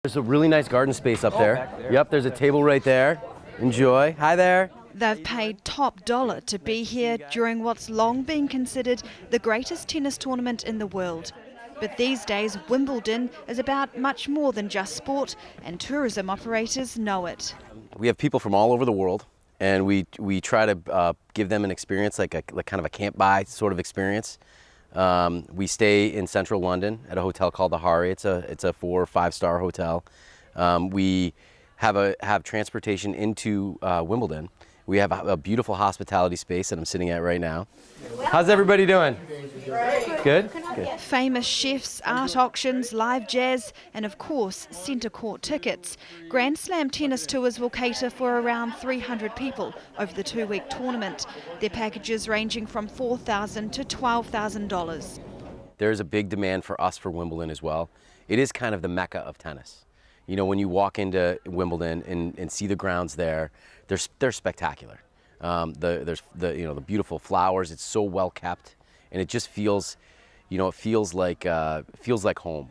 There's a really nice garden space up there. Back there. Yep, there's a table right there. Enjoy. Hi there. They've paid top dollar to be here during what's long been considered the greatest tennis tournament in the world. But these days, Wimbledon is about much more than just sport, and tourism operators know it. We have people from all over the world, and we try to give them an experience, like kind of a camp-by sort of experience. We stay in central London at a hotel called the Hari. It's a 4 or 5 star hotel. We have transportation into Wimbledon. We have a beautiful hospitality space that I'm sitting at right now. How's everybody doing? Good? Good. Famous chefs, art auctions, live jazz, and of course, centre court tickets. Grand Slam tennis tours will cater for around 300 people over the 2-week tournament. Their packages ranging from $4,000 to $12,000. There's a big demand for us for Wimbledon as well. It is kind of the mecca of tennis. You know, when you walk into Wimbledon and see the grounds there, they're spectacular. There's the beautiful flowers. It's so well kept, and it just feels, it feels like home.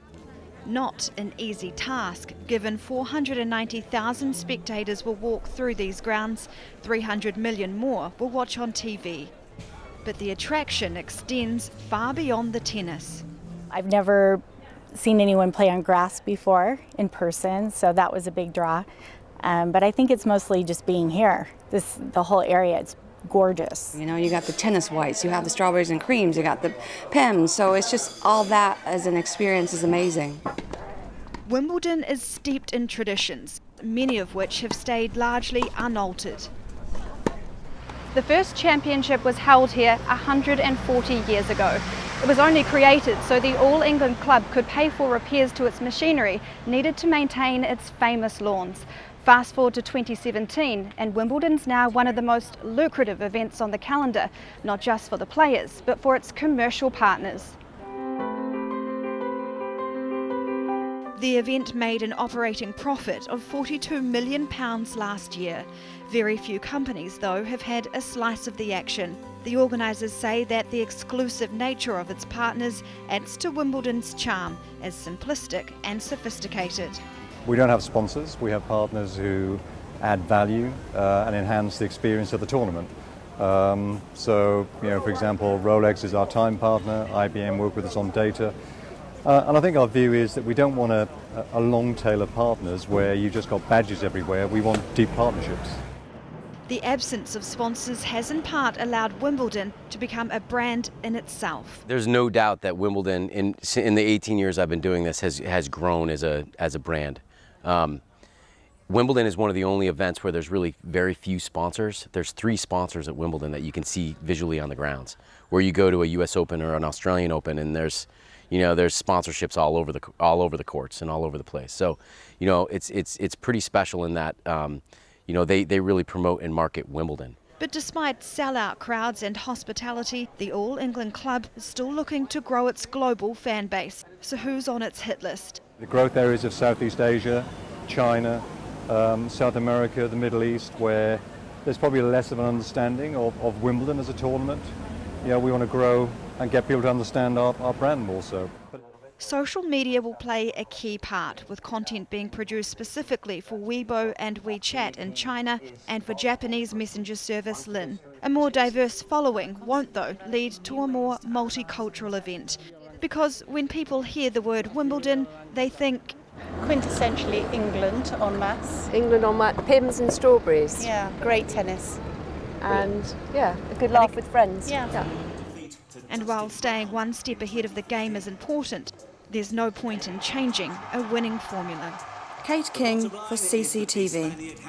Not an easy task, given 490,000 spectators will walk through these grounds, 300 million more will watch on TV. But the attraction extends far beyond the tennis. I've never seen anyone play on grass before in person, so that was a big draw. But I think it's mostly just being here. The whole area, it's gorgeous. You know, you got the tennis whites, you have the strawberries and creams, you got the Pims, so it's just all that as an experience is amazing. Wimbledon is steeped in traditions, many of which have stayed largely unaltered. The first championship was held here 140 years ago. It was only created so the All England club could pay for repairs to its machinery needed to maintain its famous lawns. Fast forward to 2017 and Wimbledon's now one of the most lucrative events on the calendar, not just for the players, but for its commercial partners. The event made an operating profit of £42 million last year. Very few companies, though, have had a slice of the action. The organisers say that the exclusive nature of its partners adds to Wimbledon's charm as simplistic and sophisticated. We don't have sponsors, we have partners who add value and enhance the experience of the tournament. So, for example, Rolex is our time partner, IBM work with us on data. And I think our view is that we don't want a long tail of partners where you've just got badges everywhere. We want deep partnerships. The absence of sponsors has in part allowed Wimbledon to become a brand in itself. There's no doubt that Wimbledon, in the 18 years I've been doing this, has grown as a brand. Wimbledon is one of the only events where there's really very few sponsors. There's 3 sponsors at Wimbledon that you can see visually on the grounds. Where you go to a US Open or an Australian Open and there's sponsorships all over the courts and all over the place. So, it's pretty special in that, they really promote and market Wimbledon. But despite sellout crowds and hospitality, the All England club is still looking to grow its global fan base. So who's on its hit list? The growth areas of Southeast Asia, China, South America, the Middle East, where there's probably less of an understanding of Wimbledon as a tournament. We want to grow and get people to understand our brand more so. Social media will play a key part, with content being produced specifically for Weibo and WeChat in China and for Japanese messenger service Lin. A more diverse following won't, though, lead to a more multicultural event. Because when people hear the word Wimbledon, they think quintessentially England en masse. England en masse, Pims and strawberries. Yeah, great tennis. And a good laugh with friends. Yeah. And while staying one step ahead of the game is important, there's no point in changing a winning formula. Kate King for CCTV.